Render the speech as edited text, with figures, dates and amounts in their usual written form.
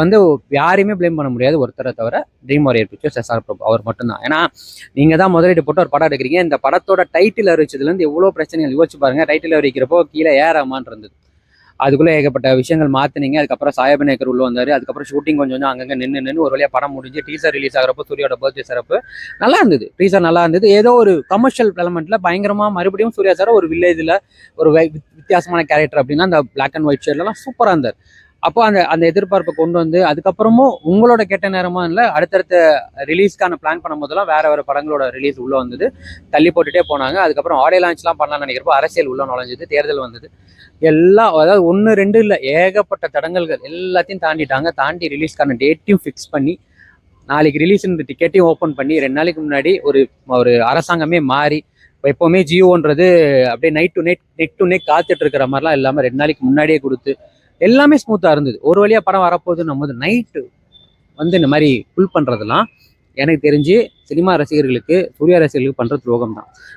வந்து யாரையுமே ப்ளேம் பண்ண முடியாது ஒருத்தரை தவிர, ட்ரீம் வாரியர் பிக்சர்ஸ் எஸ்ஆர் பிரபு அவர் மட்டும்தான். ஏன்னா நீங்க தான் முதலீடு போட்டு ஒரு படம் எடுக்கிறீங்க. இந்த படத்தோட டைட்டில் அறிவிச்சதுலேருந்து எவ்வளோ பிரச்சனைகள் யோசிச்சு பாருங்க. டைட்டில் அறிவிக்கிறப்போ கீழே ஏறாமான் இருந்தது. அதுக்குள்ளே ஏகப்பட்ட விஷயங்கள் மாற்றினீங்க. அதுக்கப்புறம் சாயபனேக்கர் உள்ள வந்தார். அதுக்கப்புறம் ஷூட்டிங் கொஞ்சம் கொஞ்சம் அங்கங்கே நின்று ஒரு வழியாக படம் முடிஞ்சு டீசர் ரிலீஸ் ஆகிறப்போ சூர்யாவோட பர்த்டே சிறப்பு நல்லா இருந்தது. டீசர் நல்லா இருந்தது. ஏதோ ஒரு கமர்ஷியல் எலமெண்ட்ல பயங்கரமாக மறுபடியும் சூர்யா சார் ஒரு வில்லேஜில் ஒரு வித்தியாசமான கேரக்டர் அப்படின்னா அந்த பிளாக் அண்ட் ஒயிட் ஷேட்லாம் சூப்பராக இருந்தார். அப்போ அந்த அந்த எதிர்பார்ப்பை கொண்டு வந்து அதுக்கப்புறமும் உங்களோட கெட்ட நேரமா இல்லை, அடுத்தடுத்த ரிலீஸ்க்கான பிளான் பண்ணும் போதெல்லாம் வேற வேற படங்களோட ரிலீஸ் உள்ள வந்தது, தள்ளி போட்டுட்டே போனாங்க. அதுக்கப்புறம் ஆடியோ லான்ச்லாம் பண்ணலாம்னு நினைக்கிறப்போ அரசியல் உள்ள நுழைஞ்சது, தேர்தல் வந்தது, எல்லாம் அதாவது 1 2 இல்லை ஏகப்பட்ட தடங்கல்கள் எல்லாத்தையும் தாண்டி ரிலீஸ்க்கான டேட்டையும் ஃபிக்ஸ் பண்ணி நாளைக்கு ரிலீஸ் டிக்கெட்டையும் ஓப்பன் பண்ணி 2 நாளைக்கு முன்னாடி ஒரு ஒரு அரசாங்கமே மாறி எப்போவுமே ஜியோன்றது அப்படியே நெக் டு நெக் காத்துட்டு இருக்கிற மாதிரிலாம் இல்லாமல் 2 நாளைக்கு முன்னாடியே கொடுத்து எல்லாமே ஸ்மூத்தாக இருந்தது. ஒரு வழியாக படம் வரப்போகுது நம்ம நைட்டு வந்து இந்த மாதிரி புல் பண்ணுறதுலாம் எனக்கு தெரிஞ்சு சினிமா ரசிகர்களுக்கு சூர்யா ரசிகர்களுக்கு பண்ணுற துரோகம் தான்.